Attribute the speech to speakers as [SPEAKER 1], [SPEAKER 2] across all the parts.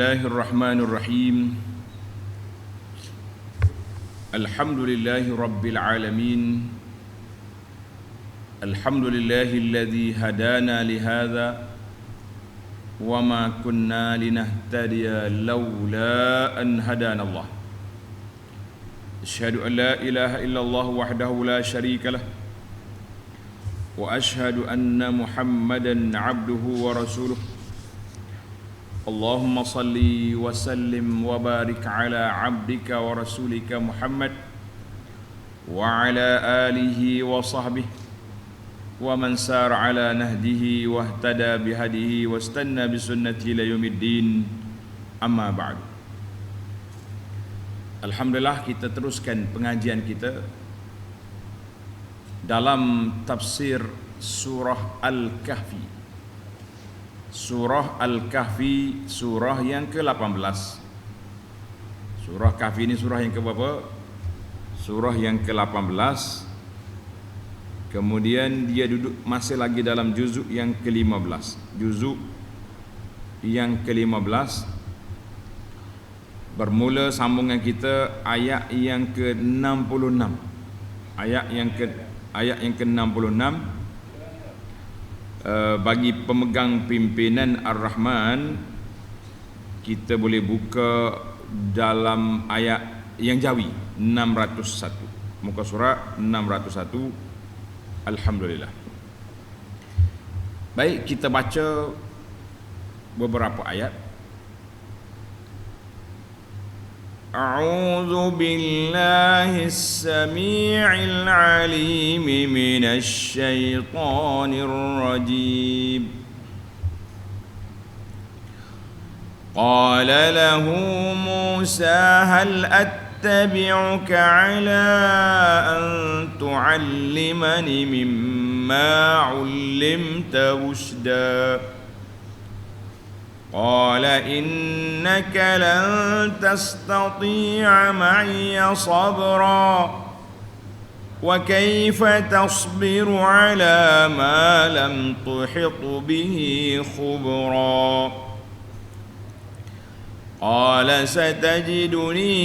[SPEAKER 1] Bismillahirrahmanirrahim. Alhamdulillahi rabbil alamin. Alhamdulillahilladzi hadana lihadza wa ma kunna linahtadiya laula an hadanallah. Asyhadu an la ilaha illallah wahdahu la syarika lah wa asyhadu anna Muhammadan abduhu wa rasuluh. Allahumma salli wa sallim wa barik ala abdika wa rasulika Muhammad wa ala alihi wa sahbihi wa man sara ala nahdihi wa ihtada bihadihi wa istanna bisunnati ila yaumiddin. Amma ba'du. Alhamdulillah, kita teruskan pengajian kita dalam tafsir surah Al-Kahfi. Surah Al-Kahfi, surah yang ke-18. Surah Kahfi ini surah yang ke berapa? Surah yang ke-18. Kemudian dia duduk masih lagi dalam juzuk yang ke-15. Juzuk yang ke-15. Bermula sambungan kita ayat yang ke-66. Ayat yang ke-66. Bagi pemegang pimpinan Ar-Rahman, kita boleh buka dalam ayat yang Jawi 601, muka surat 601. Alhamdulillah. Baik, kita baca beberapa ayat. A'udzu billahi as-sami'il 'alim minasy syaithanir rajim. Qala lahu Musa hal attabi'uka 'ala an tu'allimani mimma 'ullimta rushda. قال إنك لن تستطيع معي صبرا وكيف تصبر على ما لم تحط به خبرا قال ستجدني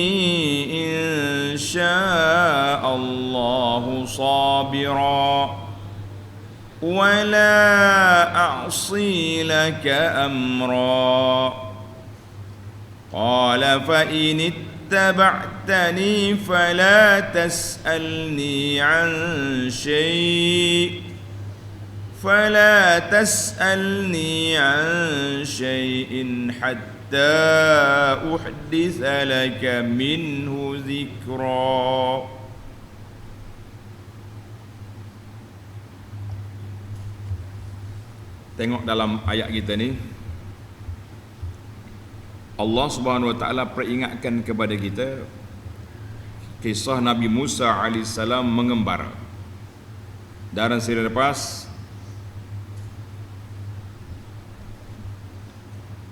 [SPEAKER 1] إن شاء الله صابرا ولا أعصي لك أمرا قال فإن اتبعتني فلا تسألني عن شيء حتى أحدث لك منه ذكرا. Tengok dalam ayat kita ni, Allah Subhanahu wa taala peringatkan kepada kita kisah Nabi Musa alaihissalam mengembara. Dan seri lepas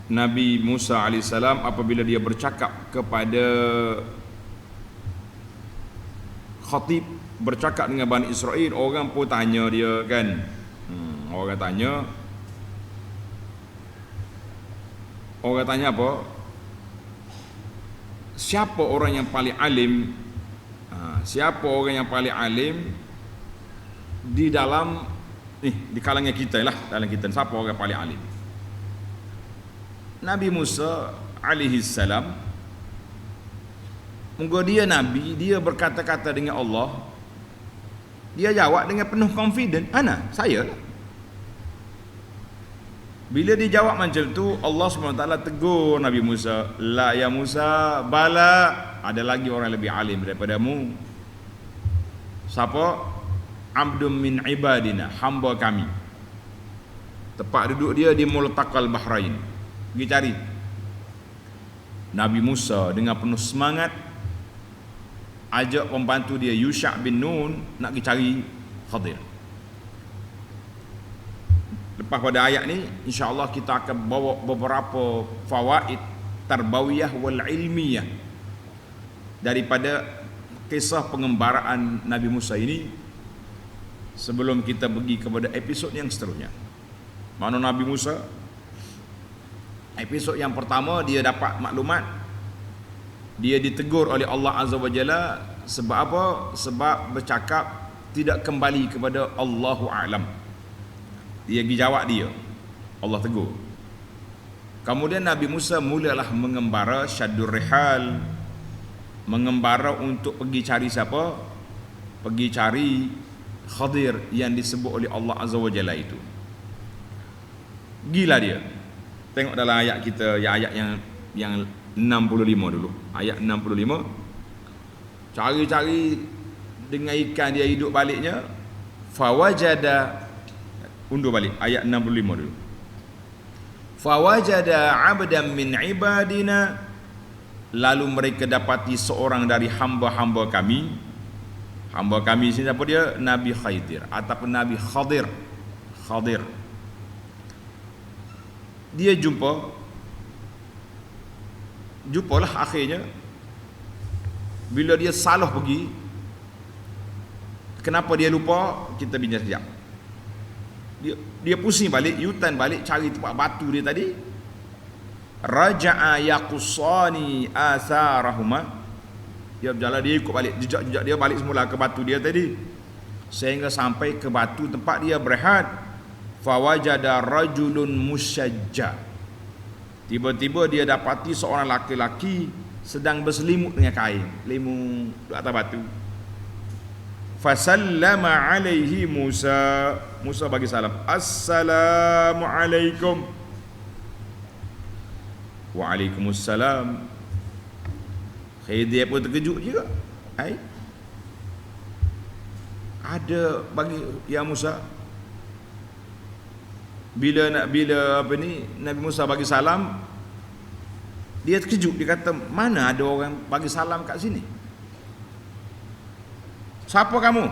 [SPEAKER 1] Nabi Musa alaihissalam apabila dia bercakap kepada khatib, bercakap dengan Bani Israel, orang pun tanya dia kan. Orang tanya apa? Siapa orang yang paling alim? Siapa orang yang paling alim di dalam di kalangan kita lah, dalam kita siapa orang yang paling alim? Nabi Musa alaihi salam, moga dia nabi, dia berkata-kata dengan Allah, dia jawab dengan penuh confident, saya lah. Bila dijawab macam tu, Allah SWT tegur Nabi Musa, la ya Musa, bala, ada lagi orang lebih alim daripadamu. Siapa? Abdun min ibadina, hamba kami. Tempat duduk dia di Multaqal Bahrain. Pergi cari. Nabi Musa dengan penuh semangat ajak pembantu dia Yusha' bin Nun nak pergi cari Khadir. Lepas pada ayat ni, insya-Allah kita akan bawa beberapa fawaid tarbawiyah wal ilmiyah daripada kisah pengembaraan Nabi Musa ini sebelum kita pergi kepada episod yang seterusnya. Mana Nabi Musa Episod yang pertama dia dapat maklumat, dia ditegur oleh Allah Azza wa Jalla sebab apa? Sebab bercakap tidak kembali kepada Allahu A'lam. Dia pergi jawab dia, Allah tegur. Kemudian Nabi Musa mulalah mengembara syaddur rihal, mengembara untuk pergi cari siapa? Pergi cari Khadir yang disebut oleh Allah Azza wa Jalla itu. Gila dia. Tengok dalam ayat kita, ayat yang 65 dulu. Ayat 65. Cari-cari dengan ikan dia hidup baliknya. Fawajada, undur balik ayat 65 dulu. Fawajada 'abdan min ibadina, lalu mereka dapati seorang dari hamba-hamba kami. Hamba kami sini siapa dia? Nabi Khidir ataupun Nabi Khadir. Khadir. Dia jumpalah akhirnya. Bila dia salah pergi, kenapa dia lupa? Kita bincang sekejap. Dia pusing balik, U-turn balik cari tempat batu dia tadi. Raja'a yaqussani atharahuma. Dia berjalan, dia ikut balik jejak-jejak dia balik semula ke batu dia tadi, sehingga sampai ke batu tempat dia berehat. Fawajada rajulun musyajja. Tiba-tiba dia dapati seorang laki-laki sedang berselimut dengan kain, limung di atas batu. Fasallama alaihi Musa. Musa bagi salam, Assalamualaikum. Waalaikumsalam. Dia pun terkejut juga. Ada bagi ya Musa. Bila Nabi Musa bagi salam, dia terkejut. Dia kata, mana ada orang bagi salam kat sini? Siapa kamu?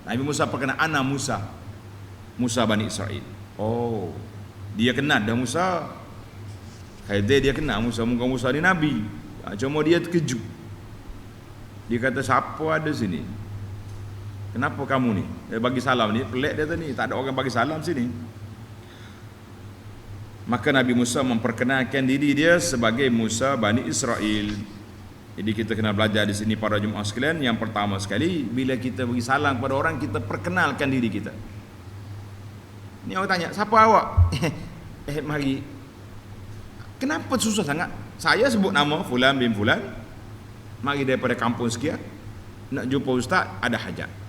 [SPEAKER 1] Nabi Musa perkenal, ana Musa, Musa Bani Israel. Oh, dia kenal dah Musa. Dia kenal Musa, muka Musa ni Nabi. Cuma dia terkejut. Dia kata, siapa ada sini? Kenapa kamu ni? Dia bagi salam ni, pelik dia tadi, tak ada orang bagi salam sini. Maka Nabi Musa memperkenalkan diri dia sebagai Musa Bani Israel. Jadi kita kena belajar di sini para jemaah sekalian. Yang pertama sekali, bila kita bagi salam kepada orang, kita perkenalkan diri kita. Ni orang tanya, siapa awak? Mari. Kenapa susah sangat? Saya sebut nama Fulan bin Fulan, mari daripada kampung sekian, nak jumpa ustaz, ada hajat.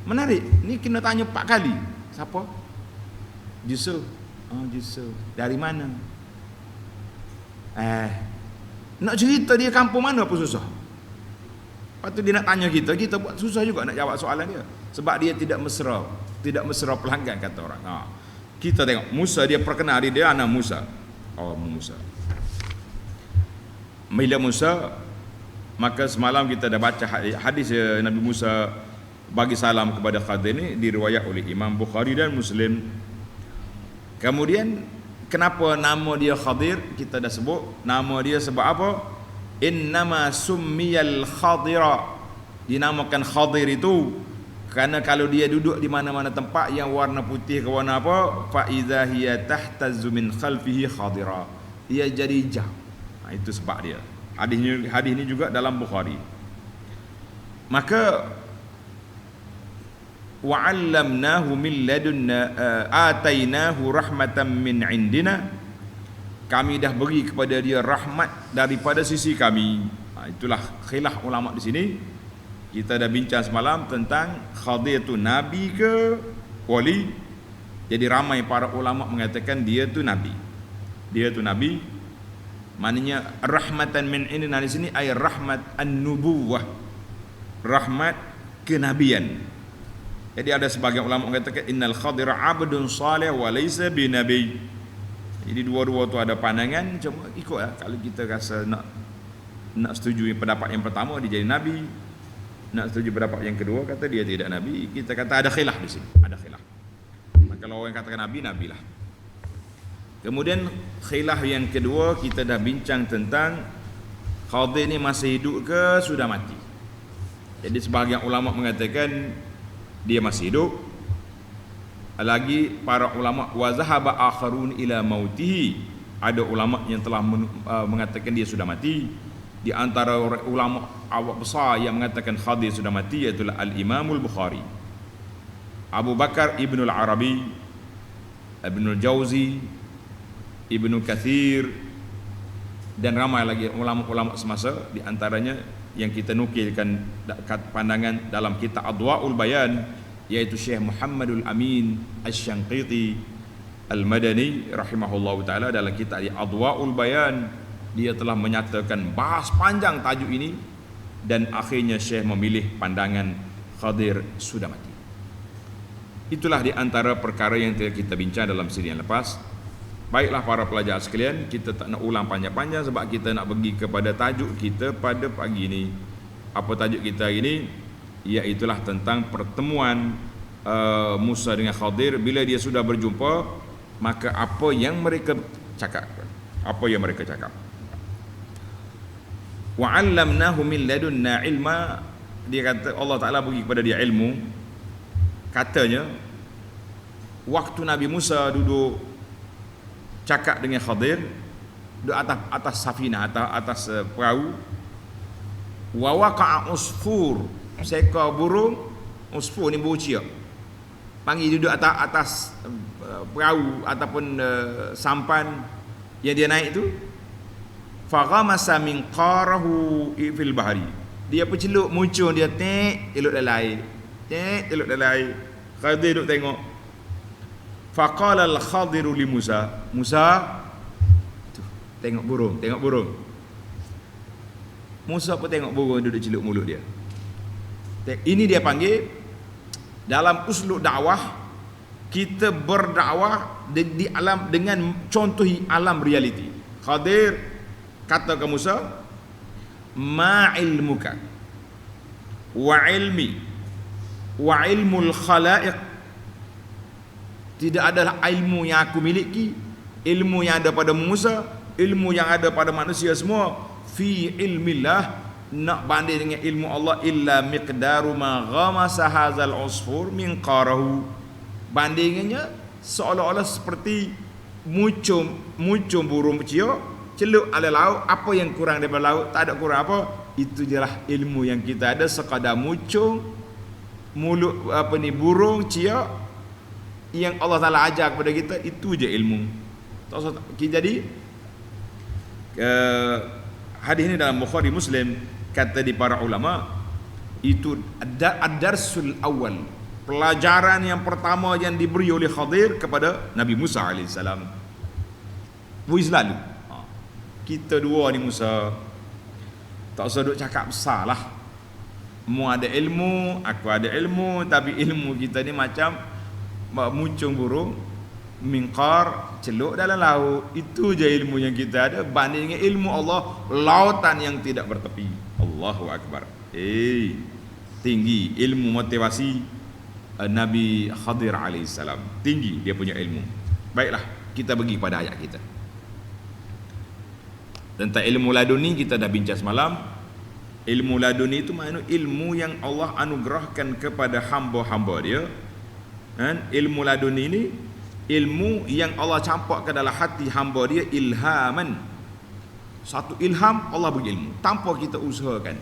[SPEAKER 1] Menarik. Ni kena tanya 4 kali. Siapa? Yusuf. Oh, Yusuf. Dari mana? Nak cerita dia kampung mana pun susah. Lepas tu dia nak tanya kita buat susah juga nak jawab soalan dia. Sebab dia tidak mesra pelanggan, kata orang. Kita tengok Musa, dia perkenal dia anak Musa. Oh, Musa. Bila Musa, maka semalam kita dah baca hadis Nabi Musa bagi salam kepada Khadir ni, diriwayat oleh Imam Bukhari dan Muslim. Kemudian kenapa nama dia Khadir? Kita dah sebut nama dia sebab apa? Innama summiyal Khadira. Dinamakan Khadir itu kerana kalau dia duduk di mana-mana tempat yang warna putih ke warna apa, fa idza hiya tahtazzu min khalfihi khadira. Dia jadi hijau. Itu sebab dia. Hadis ini juga dalam Bukhari. Maka wa'allamnahu min ladunna atainahu rahmatan min indina. Kami dah beri kepada dia rahmat daripada sisi kami. Itulah khilaf ulama di sini. Kita dah bincang semalam tentang Khadir tu nabi ke wali. Jadi ramai para ulama mengatakan dia tu nabi. Dia tu nabi. Maknanya rahmatan min indina di sini ay rahmat an-nubuwah. Rahmat kenabian. Jadi ada sebagian ulama mengatakan innal Khadira 'abdun salih wa laysa binabi. Jadi dua-dua tu ada pandangan, cuma ikutlah. Kalau kita rasa nak setuju pendapat yang pertama, dia jadi nabi. Nak setuju pendapat yang kedua, kata dia tidak nabi, kita kata ada khilaf di sini, ada khilaf. Maka kalau orang katakan nabi, nabilah. Kemudian khilaf yang kedua, kita dah bincang tentang Khadir ni masih hidup ke sudah mati. Jadi sebahagian ulama mengatakan dia masih hidup. Lagi para ulama wa zahaba akharun ila mautihi, ada ulama yang telah mengatakan dia sudah mati. Di antara ulama awak besar yang mengatakan Khadir sudah mati iaitu Al-Imamul Bukhari, Abu Bakar Ibnul Arabi, Ibnul Jauzi, Ibnu Kathir, dan ramai lagi ulama-ulama semasa. Di antaranya yang kita nukilkan pandangan dalam kitab Adwaul Bayan yaitu Syekh Muhammadul Amin Asy-Syanqiti Al-Madani rahimahullahu taala. Dalam kitab Adwaul Bayan, dia telah menyatakan bahas panjang tajuk ini, dan akhirnya Syekh memilih pandangan Khadir sudah mati. Itulah di antara perkara yang telah kita bincang dalam siri yang lepas. Baiklah para pelajar sekalian, kita tak nak ulang panjang-panjang sebab kita nak pergi kepada tajuk kita pada pagi ini. Apa tajuk kita hari ini? Iaitulah tentang pertemuan Musa dengan Khadir. Bila dia sudah berjumpa, maka apa yang mereka cakap? Apa yang mereka cakap? Wa 'allamnahu min ladunna ilma. Dia kata Allah Taala bagi kepada dia ilmu. Katanya waktu Nabi Musa duduk cakap dengan Khadir duduk atas safinah, atas perahu, wa waqa'a usfur, seekor burung. Usfur ni burung ciak, panggil duduk atas perahu ataupun sampan yang dia naik tu. Faghamasa min qarahu fil bahri, dia penceluk muncul, dia elok dalam air, elok dalam air. Khadir duduk tengok. Faqala al-Khadiru li Musa, Musa tu, tengok burung. Musa pun tengok burung duduk celuk mulut dia. Ini dia panggil dalam uslub dakwah, kita berdakwah di alam dengan contohi alam realiti. Khadir kata ke Musa, ma ilmuka wa ilmi wa ilmul khalaiq, tidak ada ilmu yang aku miliki, ilmu yang ada pada Musa, ilmu yang ada pada manusia semua, fi ilmillah, nak banding dengan ilmu Allah, illa miqdaru ma ghamasa hadzal usfur min qarahu, bandingannya seolah-olah seperti muncul burung ciak celuk ala laut. Apa yang kurang daripada laut? Tak ada kurang apa. Itu jelah ilmu yang kita ada, sekadar muncul mulut burung ciak yang Allah Taala ajar kepada kita, itu je ilmu. Jadi hadis ini dalam Bukhari Muslim, kata di para ulama, itu ad-darsul awal, pelajaran yang pertama yang diberi oleh Khadir kepada Nabi Musa AS. Buis lalu kita dua ni Musa, tak usah duk cakap besar lah. Mu ada ilmu, aku ada ilmu, tapi ilmu kita ni macam muncung burung, mingkar, celuk dalam laut. Itu je ilmu yang kita ada, banding dengan ilmu Allah, lautan yang tidak bertepi. Allahu Akbar. Tinggi ilmu motivasi Nabi Khadir alaihissalam, tinggi dia punya ilmu. Baiklah, kita pergi pada ayat kita. Tentang ilmu laduni kita dah bincang semalam. Ilmu laduni itu maknanya ilmu yang Allah anugerahkan kepada hamba-hamba dia. Dan ilmu laduni ini ilmu yang Allah campak ke dalam hati hamba dia, ilhaman. Satu ilham, Allah bagi ilmu tanpa kita usahakan.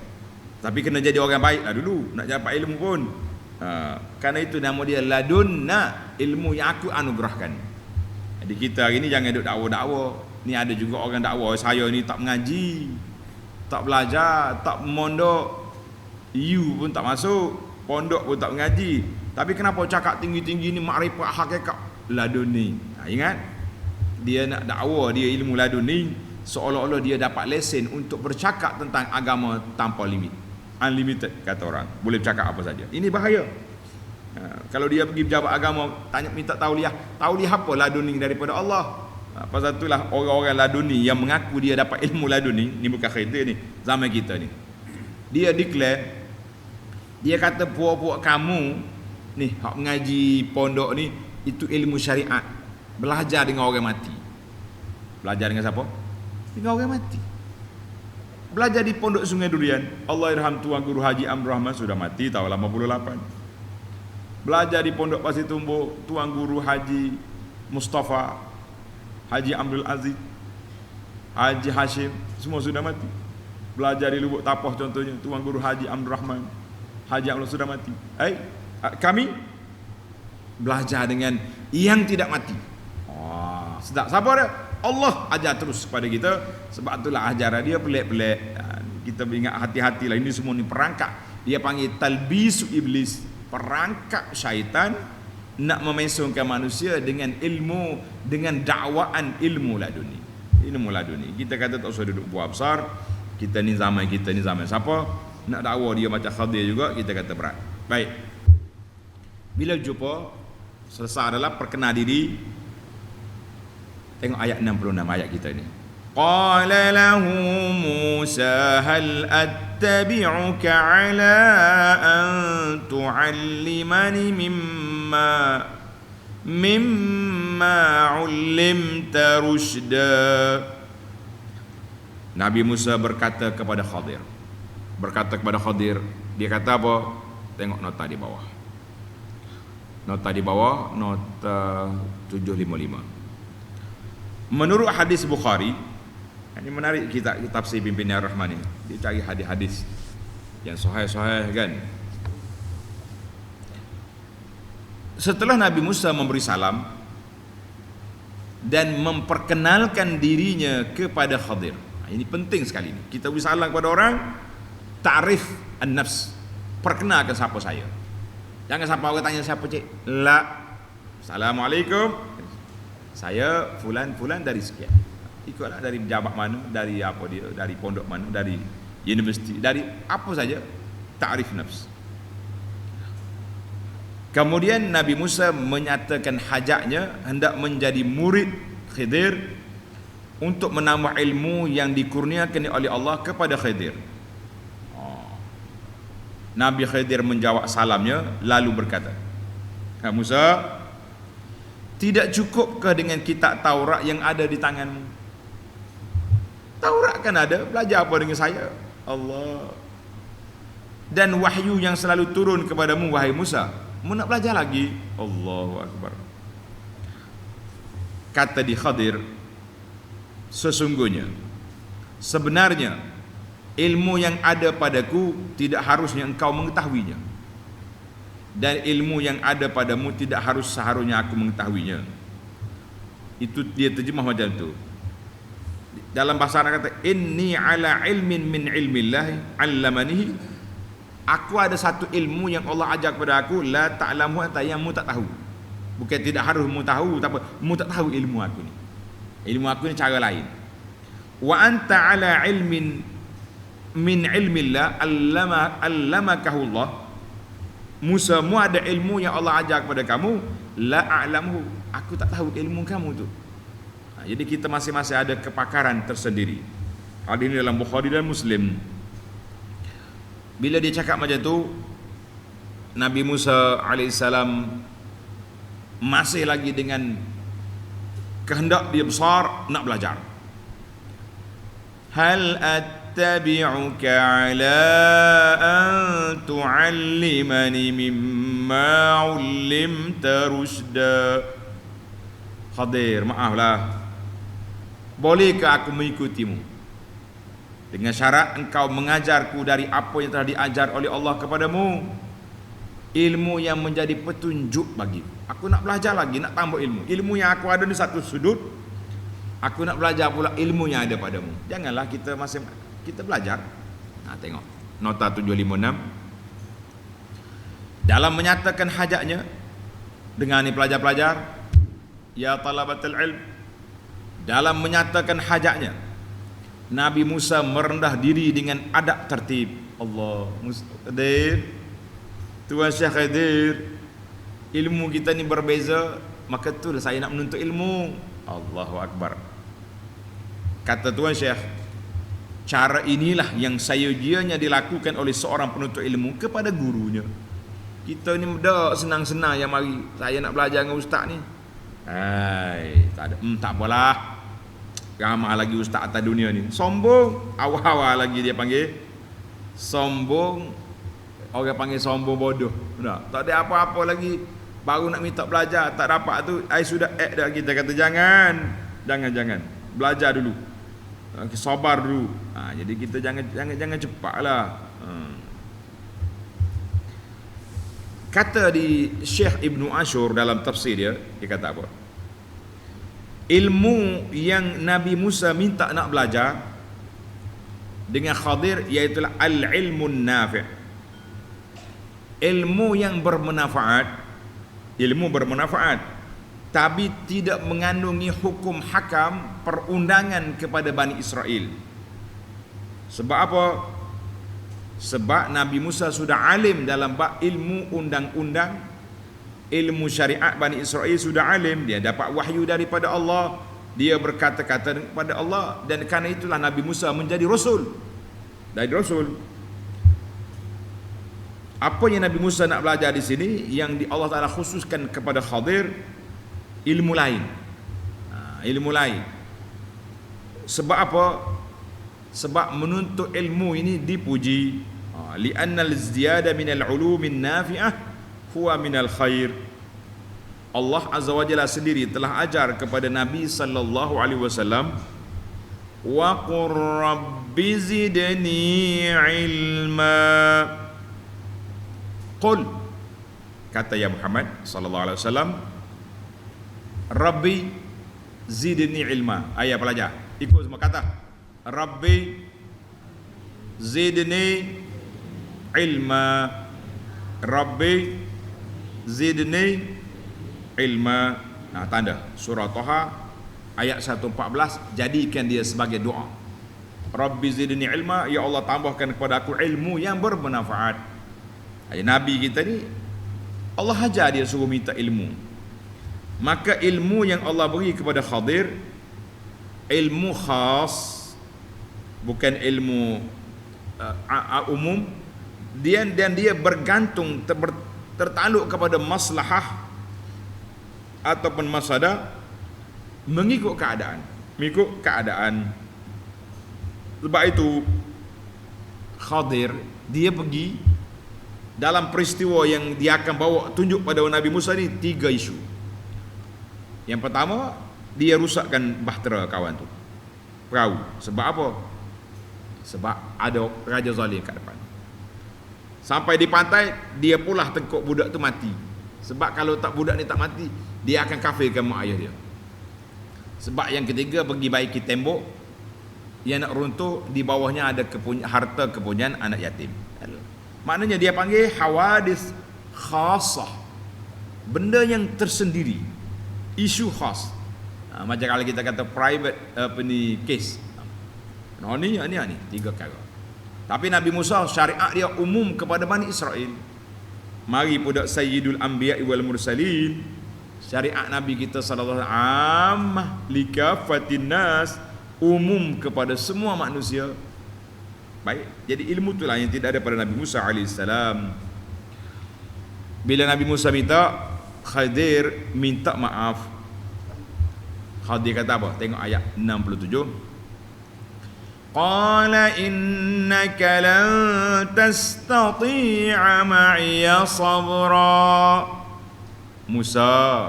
[SPEAKER 1] Tapi kena jadi orang baik lah dulu nak dapat ilmu pun. Karena itu nama dia ladunna, ilmu yang aku anugerahkan. Jadi kita hari ni jangan duduk dakwa-dakwa. Ni ada juga orang dakwa, saya ni tak mengaji, tak belajar, tak mondok, you pun tak masuk, pondok pun tak mengaji, tapi kenapa cakap tinggi-tinggi ni makrifat hakikat laduni. Ingat, dia nak dakwa, dia ilmu laduni, seolah-olah dia dapat lesen untuk bercakap tentang agama tanpa limit, unlimited kata orang, boleh bercakap apa saja. Ini bahaya. Kalau dia pergi pejabat agama tanya minta tauliah apa laduni daripada Allah. Pasal itulah orang-orang laduni yang mengaku dia dapat ilmu laduni, ni bukan khair ni, zaman kita ni. Dia declare, dia kata puak-puak kamu ni hak mengaji pondok ni itu ilmu syariat. Belajar dengan orang mati. Belajar dengan siapa? Dengan orang mati. Belajar di pondok Sungai Durian. Allahyarham Tuan Guru Haji Amr Rahman sudah mati tahun 88. belajar di Pondok Pasir Tumbuh, Tuan Guru Haji Mustafa, Haji Abdul Aziz, Haji Hashim, semua sudah mati. Belajar di Lubuk Tapoh contohnya, Tuan Guru Haji Abdul Rahman, Haji Abdul sudah mati. Kami belajar dengan yang tidak mati. Sedap. Siapa dia? Allah ajar terus kepada kita. Sebab itulah ajaran dia pelik-pelik. Kita ingat hati-hatilah, ini semua ni perangkap. Dia panggil talbisu iblis, perangkap syaitan nak memesongkan manusia dengan ilmu, dengan dakwaan ilmu laduni. Ilmu laduni. Kita kata tak usah duduk buah besar. Kita ni zaman siapa? Nak dakwa dia macam Khadir juga, kita kata berat. Baik. Bila jumpa selesai adalah perkenal diri. Tengok ayat 66 ayat kita ni. Qala lahu Musa hal attabi'uka ala an tu'allimani mimma 'ullimta rushda. Nabi Musa berkata kepada Khadir. Dia kata apa? Tengok nota di bawah. Nota 755. Menurut hadis Bukhari, ini menarik kita tafsir pimpinan Ar-Rahman ini. Dia cari hadis-hadis yang sahih kan. Setelah Nabi Musa memberi salam dan memperkenalkan dirinya kepada Khadir. Ini penting sekali ini. Kita beri salam kepada orang, ta'rif an-nafs. Perkenalkan siapa saya. Jangan sampai orang tanya siapa cik. La. Assalamualaikum. Saya fulan dari sekian. Ikutlah dari pejabat mana, dari apa dia, dari pondok mana, dari universiti, dari apa saja, ta'rif nafs. Kemudian Nabi Musa menyatakan hajatnya hendak menjadi murid Khidir untuk menambah ilmu yang dikurniakan oleh Allah kepada Khidir. Nabi Khidir menjawab salamnya lalu berkata, Musa, tidak cukupkah dengan kitab Taurat yang ada di tanganmu? Taurat kan ada, belajar apa dengan saya? Allah. Dan wahyu yang selalu turun kepadamu wahai Musa, mu nak belajar lagi? Allahu Akbar. Kata di Khadir, sebenarnya ilmu yang ada padaku tidak harusnya engkau mengetahuinya, dan ilmu yang ada padamu tidak seharusnya aku mengetahuinya. Itu dia terjemah macam tu. Dalam bahasa Arab kata, inni ala ilmin min ilmillah 'allamanihi. Aku ada satu ilmu yang Allah ajar kepada aku, la ta'lamu anta, yang mu tak tahu. Bukan tidak harus mu tahu, tapi mu tak tahu ilmu aku ni. Ilmu aku ni cara lain. Wa anta ala ilmin min ilmillah 'allamakahu Allah. Musa, mu ada ilmu yang Allah ajar kepada kamu, la a'lamu, aku tak tahu ilmu kamu tu. Jadi kita masing-masing ada kepakaran tersendiri. Hadis ini dalam Bukhari dan Muslim. Bila dia cakap macam tu, Nabi Musa alaihissalam masih lagi dengan kehendak dia besar nak belajar. Hal attabi'uka ala an tu'allimani mimma 'ullimta rushda. Khadir, maaflah, bolehkah aku mengikutimu dengan syarat engkau mengajarku dari apa yang telah diajar oleh Allah kepadamu, ilmu yang menjadi petunjuk bagiku. Aku nak belajar lagi, nak tambah ilmu. Ilmu yang aku ada di satu sudut, aku nak belajar pula ilmu yang ada padamu. Janganlah kita belajar. Tengok nota 756. Dalam menyatakan hajatnya dengan ni pelajar-pelajar, ya talabatul ilm, dalam menyatakan hajatnya, Nabi Musa merendah diri dengan adab tertib. Allah, Khadir, Tuan Syekh Khadir, ilmu kita ni berbeza, maka itulah saya nak menuntut ilmu. Allahu Akbar. Kata Tuan Syekh, cara inilah yang seyogianya dilakukan oleh seorang penuntut ilmu kepada gurunya. Kita ni dah senang-senang yang mari saya nak belajar dengan ustaz ni. Tak ada, tak apalah. Ramai lagi ustaz atas dunia ni. Sombong, awal-awal lagi dia panggil sombong, Orang panggil sombong bodoh. Tak ada apa-apa lagi. Baru nak minta belajar, tak dapat tu, I sudah dah. Kita kata jangan. Belajar dulu. Sabar dulu. Jadi kita jangan cepatlah. Kata di Syekh Ibnu Ashur dalam tafsir dia kata apa? Ilmu yang Nabi Musa minta nak belajar dengan Khadir iaitu al-ilmun nafi'. Ilmu yang bermanfaat, tapi tidak mengandungi hukum hakam perundangan kepada Bani Israel. Sebab apa? Sebab Nabi Musa sudah alim dalam bab ilmu undang-undang, ilmu syariat. Bani Israel sudah alim, dia dapat wahyu daripada Allah, dia berkata-kata kepada Allah, dan kerana itulah Nabi Musa menjadi rasul. Apa yang Nabi Musa nak belajar di sini, yang Allah Ta'ala khususkan kepada Khadir, ilmu lain. Sebab apa? Sebab menuntut ilmu ini dipuji. Li'anna al-ziyada min al-ulumin nafi'ah huwa min al-khair. Allah Azza wa Jalla sendiri telah ajar kepada Nabi sallallahu alaihi wasallam, wa qur rabbi zidni ilma. Qul, kata ya Muhammad sallallahu alaihi wasallam, Rabbi zidni ilma. Ayat pelajar, ikut semua kata Rabbi zidni ilma. Rabbi zidni ilma. Tanda surah Taha ayat 114, jadikan dia sebagai doa. Rabbi zidni ilma, ya Allah tambahkan kepada aku ilmu yang bermanfaat. Nabi kita ni Allah ajar dia suruh minta ilmu. Maka ilmu yang Allah beri kepada Khadir, ilmu khas, bukan ilmu umum. Dan dia bergantung, tertaluk kepada maslahah ataupun masadah, mengikut keadaan. Sebab itu Khadir dia pergi dalam peristiwa yang dia akan bawa tunjuk pada Nabi Musa ni 3 isu. Yang pertama, dia rusakkan bahtera kawan tu, perahu. Sebab apa? Sebab ada raja zalim kat depan. Sampai di pantai, dia pula tengkuk budak tu mati. Sebab kalau tak budak ni tak mati, dia akan kafirkan mak ayah dia. Sebab yang ketiga, pergi baiki tembok yang nak runtuh, di bawahnya ada harta kepunyaan anak yatim. Maknanya dia panggil hawadis khasah, benda yang tersendiri, isu khas. Macam kalau kita kata private case. Ni 3 perkara. Tapi Nabi Musa syariat dia umum kepada Bani Israel. Mari budak Sayyidul Anbiya wal Mursalin, syariat Nabi kita sallallahu alaihi wasallam likafatin nas, umum kepada semua manusia. Baik, jadi ilmu itulah yang tidak ada pada Nabi Musa alaihissalam. Bila Nabi Musa minta, Khadir minta maaf. Khadir kata apa? Tengok ayat 67. Qala innaka lan tastati'a ma'iya sabra. Musa,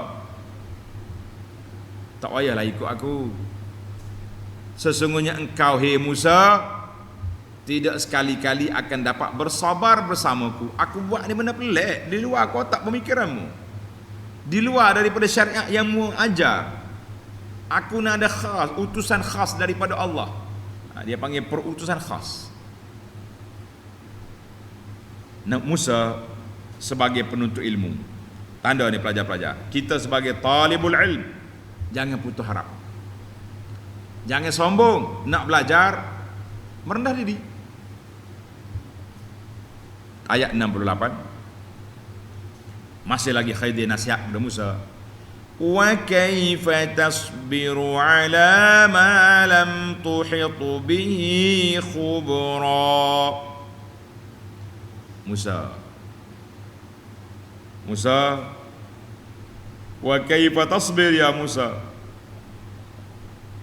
[SPEAKER 1] tak payahlah ikut aku. Sesungguhnya engkau, hei Musa, tidak sekali-kali akan dapat bersabar bersamaku. Aku buat ni benda pelik, di luar kotak pemikiranmu, di luar daripada syariat yang mu ajar. Aku nak ada khas, utusan khas daripada Allah. Dia panggil perutusan khas. Musa sebagai penuntut ilmu, tanda ni pelajar-pelajar, kita sebagai talibul ilm, jangan putus harap, jangan sombong. Nak belajar, merendah diri. Ayat 68, masih lagi Khadir nasihat kepada Musa. Wa kaifa tasbiru ala ma lam tuhit bihi khubra. Musa, wa kaifa tasbir ya Musa,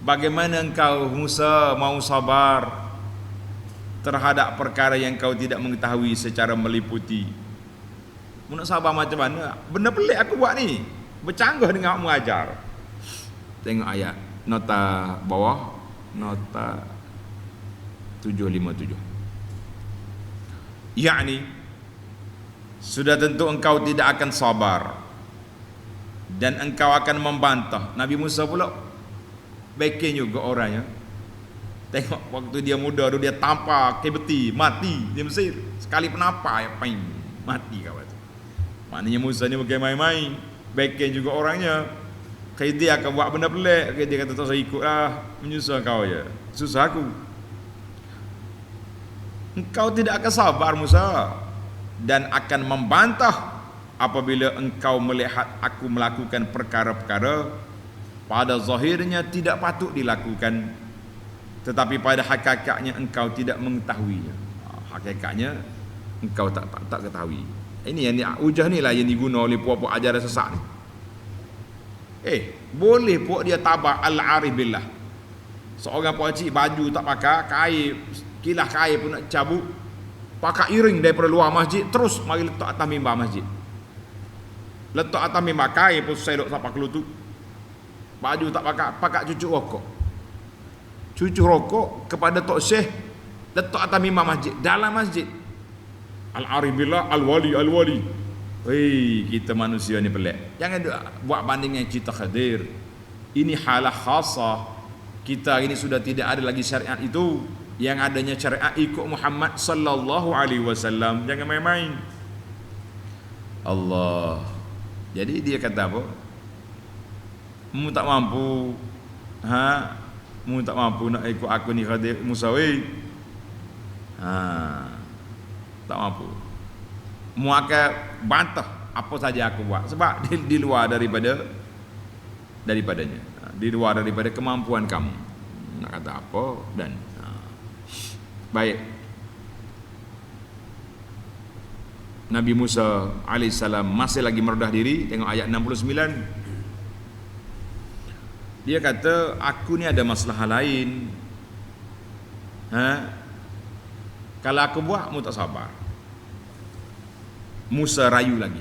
[SPEAKER 1] bagaimana engkau Musa mau sabar terhadap perkara yang kau tidak mengetahui secara meliputi. Mu nak sabar macam mana? Benda pelik aku buat ni. Bercanggah dengan kamu ajar. Tengok ayat nota bawah, nota 757. Yakni sudah tentu engkau tidak akan sabar dan engkau akan membantah. Nabi Musa pula baiknya juga orangnya. Tengok waktu dia muda tu dia tampar kebeti, mati di Mesir. Sekali penapa ya pain, mati kawan tu. Maknanya Musa ni bukan main-main. Baiknya juga orangnya. Dia akan buat benda pelik. Dia kata tak saya ikutlah, menyusah kau je. Susah aku. Engkau tidak akan sabar Musa dan akan membantah apabila engkau melihat aku melakukan perkara-perkara pada zahirnya tidak patut dilakukan, tetapi pada hakikatnya engkau tidak mengetahuinya. Hakikatnya engkau tak ketahui. Ini yang hujah ni lah yang diguna oleh puak-puak ajaran sesat ni. Boleh puak dia tabak al-arif billah. Seorang puak cik baju tak pakai, kain, kilah kain pun nak cabut, pakai iring daripada luar masjid, terus mari letak atas mimbar masjid. Letak atas mimbar kain pun selok sampai ke lutut. Baju tak pakai cucuk rokok. Cucuk rokok kepada Tok Syekh, letak atas mimbar masjid, dalam masjid. Al-arif billah, al-wali. Kita manusia ni pelik. Jangan buat banding dengan cerita Khadir. Ini halah khasah. Kita ini sudah tidak ada lagi syariat itu. Yang adanya syariat ikut Muhammad sallallahu alaihi wasallam. Jangan main-main. Allah. Jadi dia kata apa? Mu tak mampu. Mu tak mampu nak ikut aku ni Khadir Musa weh. Tak mampu. Mu akan bantah apa saja aku buat sebab di luar daripadanya, di luar daripada kemampuan kamu. Nak kata apa dan baik. Nabi Musa alaihissalam masih lagi meredah diri. Tengok ayat 69. Dia kata aku ni ada masalah lain. Kalau aku buat mu tak sabar. Musa rayu lagi.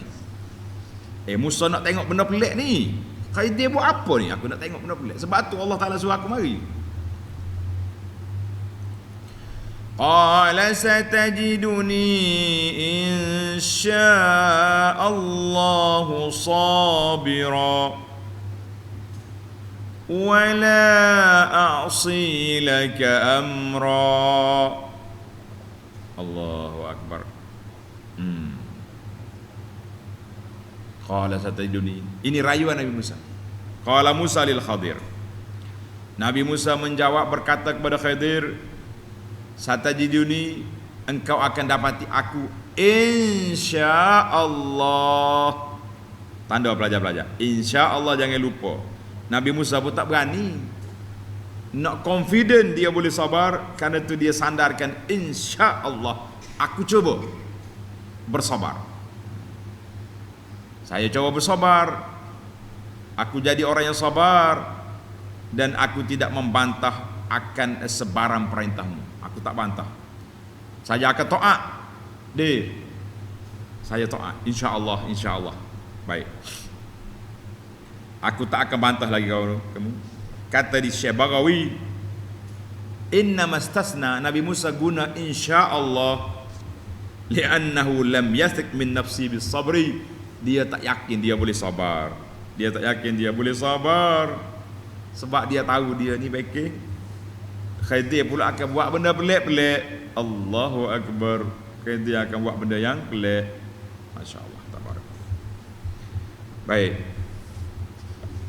[SPEAKER 1] Musa nak tengok benda pelik ni. Dia buat apa ni? Aku nak tengok benda pelik. Sebab tu Allah Ta'ala suruh aku mari. Qala satajiduni insya'allahu sabira wa la a'si laka amra. Allahu Akbar. Qala satajiduni. Ini rayuan Nabi Musa. Qala Musa lil Khadir. Nabi Musa menjawab berkata kepada Khadir, satajiduni, engkau akan dapati aku insya-Allah. Tanda pelajar-pelajar. Insya-Allah, jangan lupa. Nabi Musa pun tak berani. Nak confident dia boleh sabar, kerana tu dia sandarkan insya-Allah. Aku cuba bersabar. Saya coba bersabar. Aku jadi orang yang sabar dan aku tidak membantah akan sebarang perintahmu. Aku tak bantah. Saya akan taat. Saya taat. InsyaAllah, insyaAllah. Baik. Aku tak akan bantah lagi kamu. Kata di Syekh Baghawi, inna mastasna, Nabi Musa guna insyaAllah li'annahu lam yasik min nafsi bis sabri. Dia tak yakin dia boleh sabar. Dia tak yakin dia boleh sabar sebab dia tahu dia ni baik. Khadir pula akan buat benda pelik-pelik. Allahu Akbar. Khadir akan buat benda yang pelik. Masya-Allah, tabarak. Baik.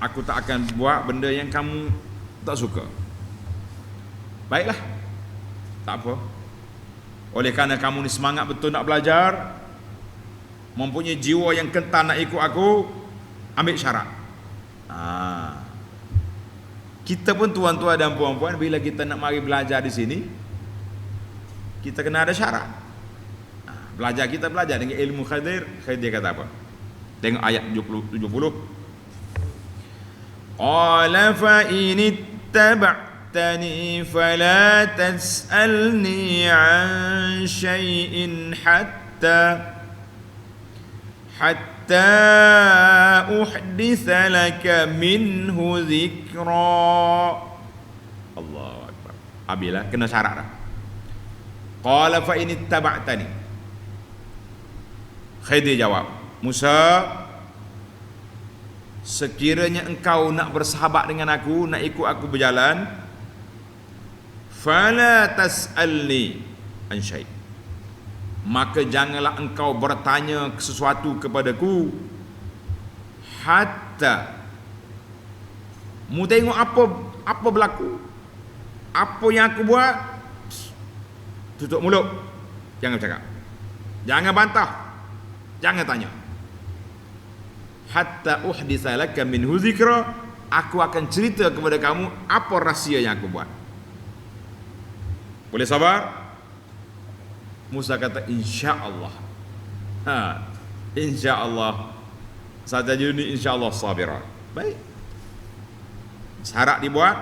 [SPEAKER 1] Aku tak akan buat benda yang kamu tak suka. Baiklah. Tak apa. Oleh kerana kamu ni semangat betul nak belajar, mempunyai jiwa yang kental nak ikut aku, ambil syarat. Kita pun tuan-tuan dan puan-puan, bila kita nak mari belajar di sini, kita kena ada syarat. Belajar, kita belajar dengan ilmu Khadir. Khadir kata apa? Tengok ayat 70. Qala fa in ittaba' اتبعتني فلا تسألني عن شيء حتى أحدث لك منه ذكرا. Allahu Akbar. Abilah kena syarat dah. Qala fa in ittaba'tani. Khidir jawab, Musa, sekiranya engkau nak bersahabat dengan aku, nak ikut aku berjalan, fala tas'alni an syai', maka janganlah engkau bertanya sesuatu kepadaku hatta mu tengok apa berlaku, apa yang aku buat, tutup mulut, jangan bercakap, jangan bantah, jangan tanya. Hatta uhditsa laka minhu dzikra, aku akan cerita kepada kamu apa rahsia yang aku buat. Boleh sabar? Musa kata insya-Allah. Insya-Allah. Satajuni insya-Allah sabira. Baik. Syarat dibuat,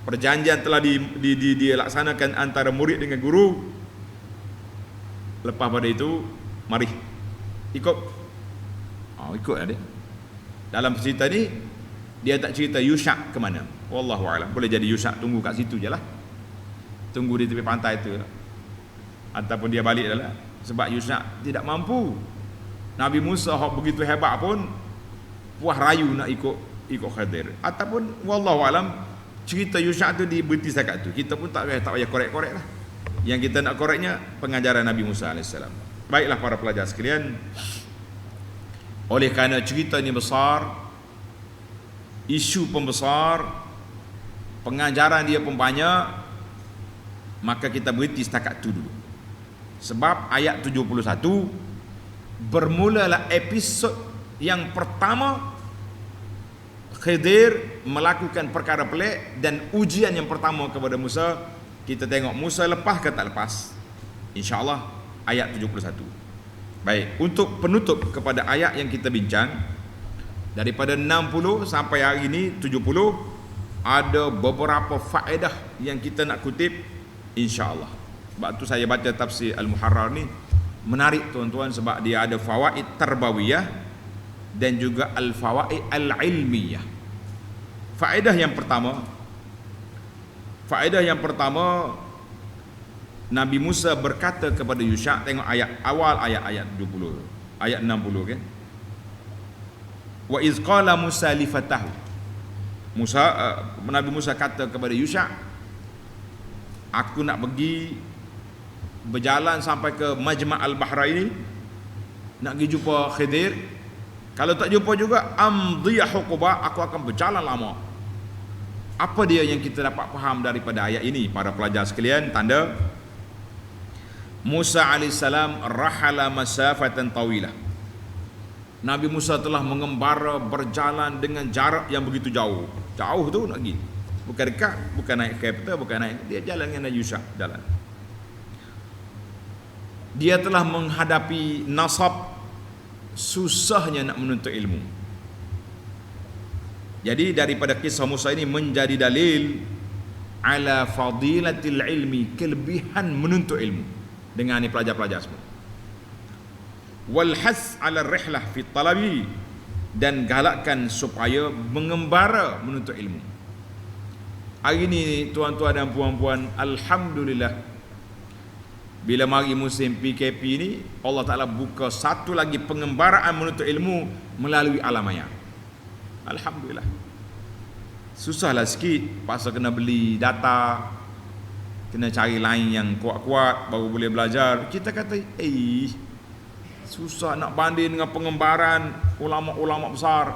[SPEAKER 1] perjanjian telah dilaksanakan antara murid dengan guru. Lepas pada itu, mari ikut. Ikutlah dia. Dalam cerita ni dia tak cerita Yusha ke mana. Wallahu a'lam. Boleh jadi Yusha tunggu kat situ je lah. Tunggu di tepi pantai tu lah. Ataupun dia balik dah lah. Sebab Yusha tidak mampu. Nabi Musa begitu hebat pun puas rayu nak ikut Khadir. Ataupun wallahu a'lam cerita Yusha tu diberhenti setakat tu. Kita pun tak payah korek-korek lah. Yang kita nak koreknya pengajaran Nabi Musa AS. Baiklah para pelajar sekalian, oleh kerana cerita ini besar, isu pun besar, pengajaran dia pun banyak, maka kita berhenti setakat itu dulu. Sebab ayat 71 bermulalah episod yang pertama Khidir melakukan perkara pelik dan ujian yang pertama kepada Musa. Kita tengok Musa lepas ke tak lepas, InsyaAllah ayat 71. Baik, untuk penutup kepada ayat yang kita bincang, daripada 60 sampai hari ini 70, ada beberapa faedah yang kita nak kutip insya-Allah. Sebab tu saya baca tafsir Al-Muharrar ni menarik tuan-tuan, sebab dia ada fawaid tarbawiyah dan juga al-fawaid al-ilmiyah. Faedah yang pertama, Nabi Musa berkata kepada Yusha, tengok ayat awal ayat 70, ayat 60 kan. Wa iz qala Musa li fatahu. Nabi Musa kata kepada Yusha, aku nak pergi berjalan sampai ke Majma' al-Bahrain, nak pergi jumpa Khidir. Kalau tak jumpa juga amdhiya huquba, aku akan berjalan lama. Apa dia yang kita dapat faham daripada ayat ini para pelajar sekalian? Tanda Musa AS rahala masafatan tawilah. Nabi Musa telah mengembara berjalan dengan jarak yang begitu jauh. Jauh tu nak pergi. Bukan dekat, bukan naik kereta, bukan naik. Dia jalan dengan Yusha, jalan. Dia telah menghadapi nasab, susahnya nak menuntut ilmu. Jadi daripada kisah Musa ini menjadi dalil ala fadilatil ilmi, kelebihan menuntut ilmu. Dengan ni pelajar-pelajar semua. Wal has 'ala rihlah fi talabi, dan galakkan supaya mengembara menuntut ilmu. Hari ni tuan-tuan dan puan-puan, alhamdulillah, bila mari musim PKP ni, Allah Taala buka satu lagi pengembaraan menuntut ilmu melalui alam maya. Alhamdulillah. Susahlah sikit, pasal kena beli data, kena cari line yang kuat-kuat baru boleh belajar. Kita kata, susah nak banding dengan pengembaraan ulama-ulama besar.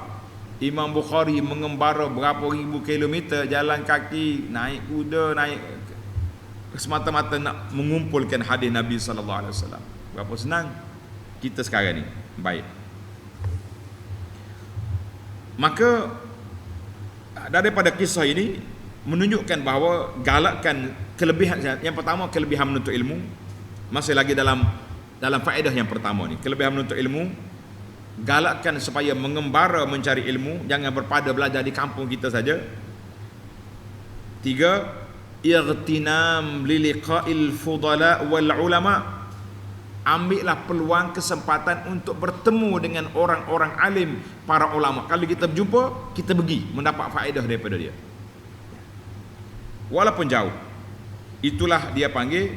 [SPEAKER 1] Imam Bukhari mengembara berapa ribu kilometer jalan kaki, naik kuda, naik, semata-mata nak mengumpulkan hadis Nabi SAW. Berapa senang kita sekarang ni. Baik, maka daripada kisah ini menunjukkan bahawa galakkan kelebihan. Yang pertama, kelebihan menuntut ilmu. Masih lagi dalam faedah yang pertama ni, kelebihan menuntut ilmu. Galakkan supaya mengembara mencari ilmu, jangan berpada belajar di kampung kita saja. Tiga, ightinam liliqa'il fudala wal ulama. Ambillah peluang kesempatan untuk bertemu dengan orang-orang alim, para ulama. Kalau kita berjumpa, kita pergi mendapat faedah daripada dia, walaupun jauh. Itulah dia panggil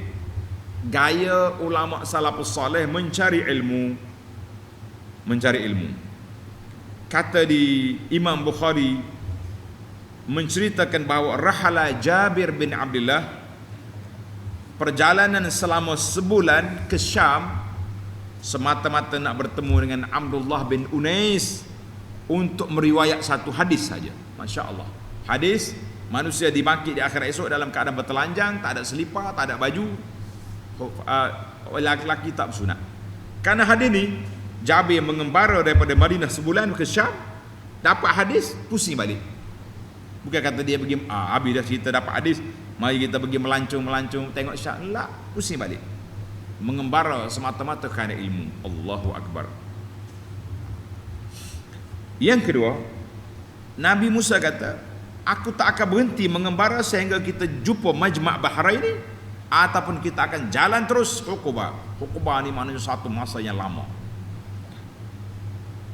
[SPEAKER 1] gaya ulama salafus salih mencari ilmu. Mencari ilmu. Kata di Imam Bukhari menceritakan bahawa rahala Jabir bin Abdullah, perjalanan selama sebulan ke Syam semata-mata nak bertemu dengan Abdullah bin Unais untuk meriwayat satu hadis saja. Masya Allah. Hadis manusia dibangkit di akhirat esok dalam keadaan bertelanjang, tak ada selipar, tak ada baju, laki-laki tak bersunat. Karena hadis ni Jabir mengembara daripada Madinah sebulan ke Syam, dapat hadis, pusing balik. Bukan kata dia pergi, habis dah cerita dapat hadis, mari kita pergi melancung tengok Syam. Tak, pusing balik. Mengembara semata-mata kerana ilmu. Allahu Akbar. Yang kedua, Nabi Musa kata, aku tak akan berhenti mengembara sehingga kita jumpa Majma' Bahrain ini, ataupun kita akan jalan terus Uqubah. Uqubah ni maknanya satu masa yang lama.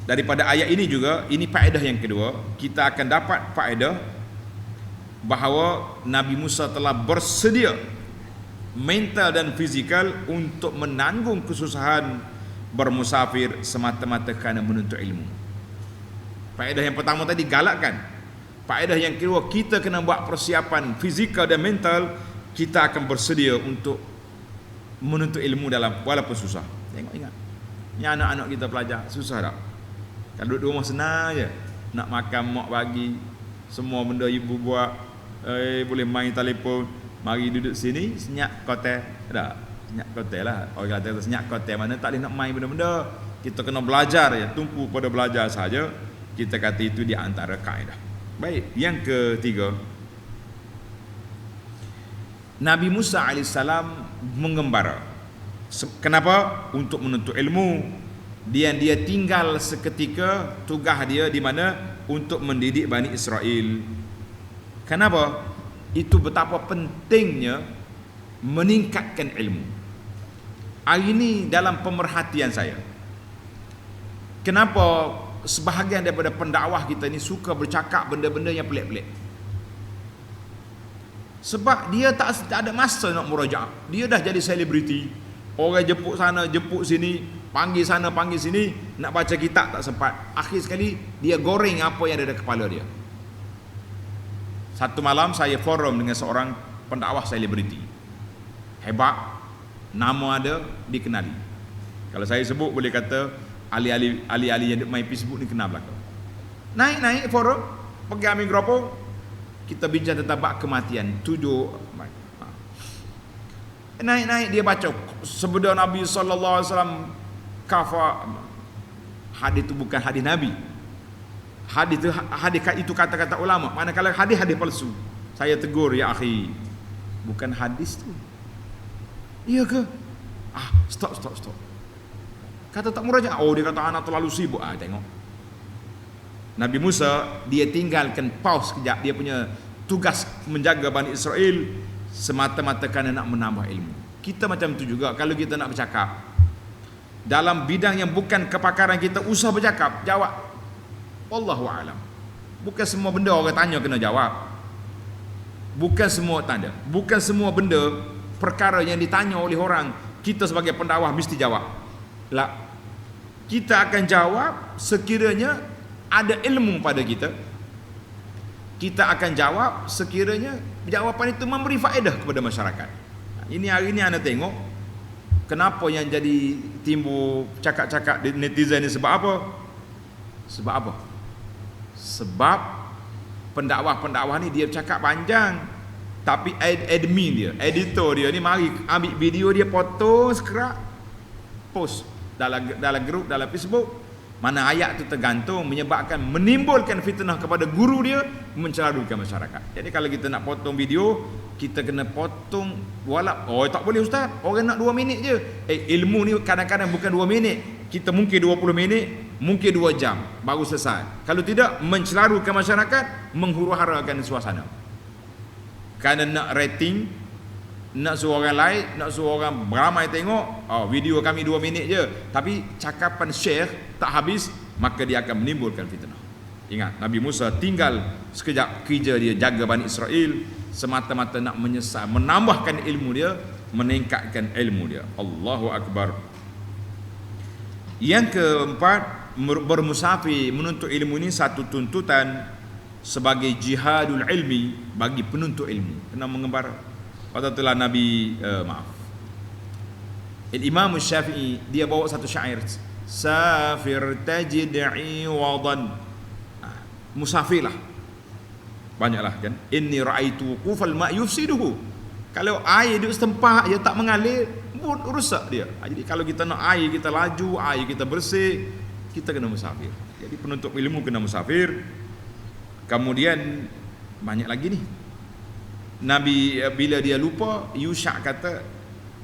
[SPEAKER 1] Daripada ayat ini juga, ini faedah yang kedua, kita akan dapat faedah bahawa Nabi Musa telah bersedia mental dan fizikal untuk menanggung kesusahan bermusafir semata-mata kerana menuntut ilmu. Faedah yang pertama tadi galakkan. Faedah yang kedua, kita kena buat persiapan fizikal dan mental, kita akan bersedia untuk menuntut ilmu dalam walaupun susah. Tengok, ingat, ni anak-anak kita pelajar susah tak? Kalau duduk rumah senang je, nak makan mak bagi, semua benda ibu buat, boleh main telefon, mari duduk sini senyap kotel. Tak? Senyap kotel lah. Orang kata senyap kotel, mana tak boleh nak main benda-benda. Kita kena belajar je, tumpu pada belajar saja. Kita kata itu di antara kaedah. Baik, yang ketiga, Nabi Musa AS mengembara. Kenapa? Untuk menuntut ilmu. Dia tinggal seketika, tugas dia di mana? Untuk mendidik Bani Israel. Kenapa? Itu betapa pentingnya meningkatkan ilmu. Hari ini dalam pemerhatian saya, kenapa sebahagian daripada pendakwah kita ni suka bercakap benda-benda yang pelik-pelik? Sebab dia tak ada masa nak murajaah. Dia dah jadi selebriti. Orang jemput sana, jemput sini, panggil sana, panggil sini, nak baca kitab tak sempat. Akhir sekali dia goreng apa yang ada di kepala dia. Satu malam saya forum dengan seorang pendakwah selebriti. Hebat, nama ada, dikenali. Kalau saya sebut boleh kata ahli-ahli yang main Facebook ni kenal belakang. Naik forum, pegang mikrofon, kita bincang tentang bab kematian. Naik dia baca sebelum Nabi SAW kafa. Hadis itu bukan hadis Nabi. Hadis itu kata-kata ulama. Manakala hadis palsu. Saya tegur, ya akhi, bukan hadis tu. Iya ke? Stop. Kata tak murajaah. Dia kata anak terlalu sibuk. Tengok. Nabi Musa dia tinggalkan pause kejap dia punya tugas menjaga Bani Israel semata-mata kerana nak menambah ilmu. Kita macam tu juga kalau kita nak bercakap dalam bidang yang bukan kepakaran kita, usah bercakap, jawab wallahu a'lam. Bukan semua benda orang tanya kena jawab. Bukan semua tanda, bukan semua benda perkara yang ditanya oleh orang kita sebagai pendakwah mesti jawab. Lah, kita akan jawab sekiranya ada ilmu pada kita. Kita akan jawab sekiranya jawapan itu memberi faedah kepada masyarakat. Ini hari ini anda tengok kenapa yang jadi timbul cakap-cakap netizen ni sebab apa? Sebab pendakwah-pendakwah ni dia cakap panjang, tapi admin dia, editor dia ni mari ambil video dia, potong sekerak, post dalam grup, dalam Facebook. Mana ayat tu tergantung, menyebabkan menimbulkan fitnah kepada guru dia, mencelarukan masyarakat. Jadi kalau kita nak potong video, kita kena potong tak boleh ustaz, orang nak 2 minit je. Ilmu ni kadang-kadang bukan 2 minit. Kita mungkin 20 minit, mungkin 2 jam baru selesai. Kalau tidak, mencelarukan masyarakat, menghuru-harakan suasana. kerana nak rating, nak suruh orang like, nak suruh orang beramai tengok, video kami 2 minit je, tapi cakapan share tak habis, maka dia akan menimbulkan fitnah. Ingat, Nabi Musa tinggal sekejap kerja dia jaga Bani Israel semata-mata nak menyesal, menambahkan ilmu dia, meningkatkan ilmu dia. Allahu Akbar. Yang keempat, bermusafir menuntut ilmu ini satu tuntutan sebagai jihadul ilmi bagi penuntut ilmu. Kena mengembara. Pada itulah Nabi Imam Syafi'i dia bawa satu syair, safir tajid'i wadan. Musafirlah. Banyaklah kan. Inni ra'aitu qufal ma yufsiduhu. Kalau air dia setempat je tak mengalir, rusak dia. Jadi kalau kita nak air kita laju, air kita bersih, kita kena musafir. Jadi penuntut ilmu kena musafir. Kemudian banyak lagi nih. Nabi bila dia lupa, Yusha kata,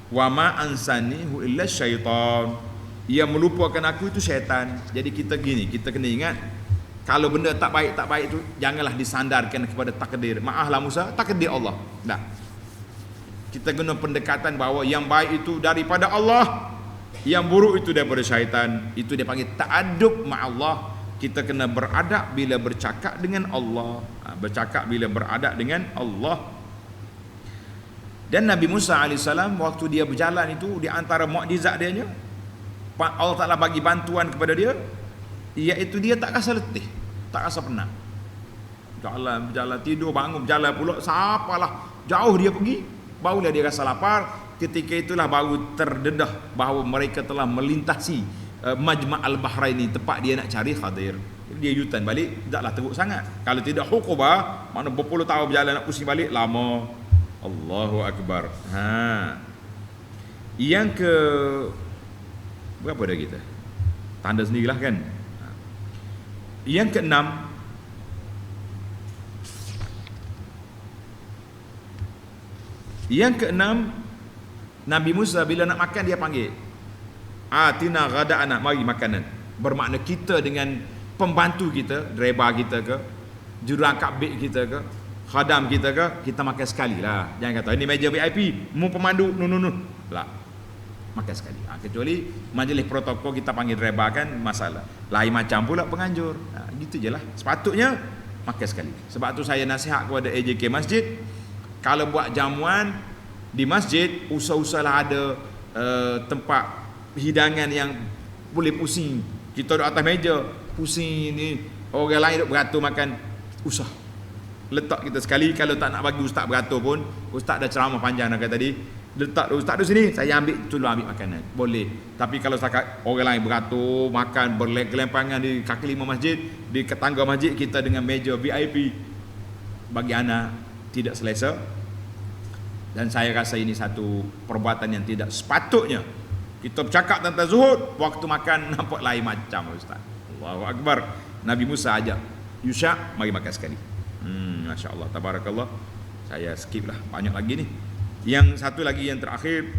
[SPEAKER 1] wa ma ansanihu illa syaitan. Yang melupakan aku itu syaitan. Jadi kita gini, kita kena ingat, kalau benda tak baik tu janganlah disandarkan kepada takdir. Maaflah Musa, takdir Allah. Dah. Kita guna pendekatan bahawa yang baik itu daripada Allah, yang buruk itu daripada syaitan. Itu dia panggil ta'adub ma'allah. Kita kena beradab bila bercakap dengan Allah, bercakap bila beradab dengan Allah. Dan Nabi Musa AS waktu dia berjalan itu, di antara mukjizat dia, Allah Ta'ala bagi bantuan kepada dia, iaitu dia tak rasa letih, tak rasa penat. Berjalan tidur, bangun, berjalan pula, sapalah jauh dia pergi, barulah dia rasa lapar. Ketika itulah baru terdedah bahawa mereka telah melintasi Majma' al-Bahrain ini, tempat dia nak cari Khadir. Dia yutan balik, taklah teruk sangat. Kalau tidak hukubah, makna berpuluh tahun berjalan nak pusing balik, lama. Allahu Akbar. Yang ke berapa dah kita? Tanda sendirilah kan. Yang keenam, Nabi Musa bila nak makan dia panggil, atina ghada'ana, mari makanan. Bermakna kita dengan pembantu kita, driver kita ke, jurangkap beg kita ke, khadam kita ke, kita makan sekali lah. Jangan kata ini meja VIP, mu pemandu, lah, makan sekali. Kecuali majlis protokol kita panggil driver kan, masalah. Lain macam pula penganjur. Gitu je lah. Sepatutnya makan sekali. Sebab tu saya nasihat kepada AJK Masjid, kalau buat jamuan di masjid, usah-usahlah ada tempat hidangan yang boleh pusing. Kita duduk atas meja, pusing ni, orang lain duduk beratur makan, usah. Letak kita sekali. Kalau tak nak bagi ustaz beratur pun, ustaz dah ceramah panjang nak kata tadi, letak ustaz tu sini, saya tolong ambil makanan, boleh. Tapi kalau setakat orang lain beratur makan bergelempangan di kaki lima masjid, di tangga masjid, kita dengan meja VIP, bagi anak tidak selesa. Dan saya rasa ini satu perbuatan yang tidak sepatutnya. Kita bercakap tentang zuhud, waktu makan nampak lain macam, ustaz. Allahu Akbar. Nabi Musa ajak Yusha, mari makan sekali. Masya Allah, tabarakallah. Saya skip lah, banyak lagi ni. Yang satu lagi yang terakhir,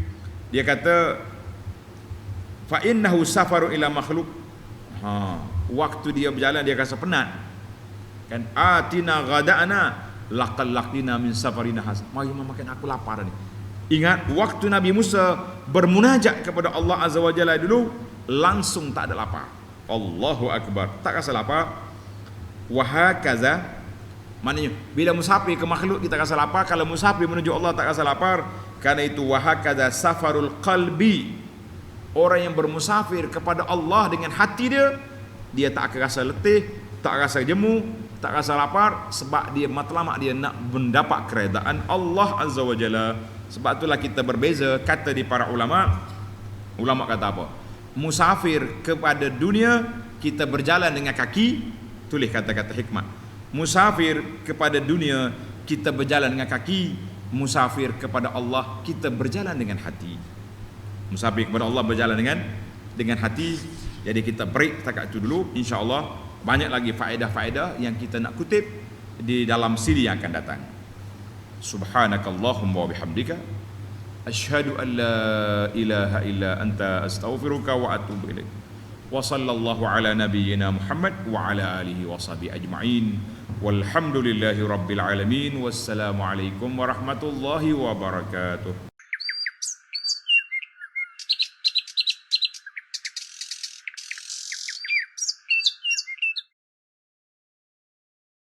[SPEAKER 1] dia kata fa innahu safaru ila makhluk. Waktu dia berjalan dia rasa penat. Kan atina ghada'ana laqal laqina min safarina haz. Mari makan, aku lapar ni. Ingat waktu Nabi Musa bermunajat kepada Allah Azza wa Jalla dulu, langsung tak ada lapar. Allahu Akbar, tak rasa lapar. Wa hakaza, maknanya bila musafir ke makhluk kita rasa lapar, kalau musafir menuju Allah tak rasa lapar. Karena itu wa hakaza safarul qalbi, orang yang bermusafir kepada Allah dengan hati dia, dia tak akan rasa letih, tak rasa jemu, tak rasa lapar, sebab dia matlamat dia nak mendapat keredaan Allah Azza wa Jalla. Sebab itulah kita berbeza. Kata di para ulama, ulama kata apa? Musafir kepada dunia, kita berjalan dengan kaki, tulis kata-kata hikmah. Musafir kepada dunia, kita berjalan dengan kaki. Musafir kepada Allah, kita berjalan dengan hati. Musafir kepada Allah berjalan dengan hati. Jadi kita break setakat itu dulu. InsyaAllah banyak lagi faedah-faedah yang kita nak kutip di dalam siri yang akan datang. Subhanakallahumma wa bihamdika asyhadu an la ilaha illa anta astaghfiruka wa atubu ilaik. Wa sallallahu ala nabiyyina Muhammad wa ala alihi wa sahbihi ajma'in. Walhamdulillahi rabbil alamin. Wassalamualaikum warahmatullahi wabarakatuh.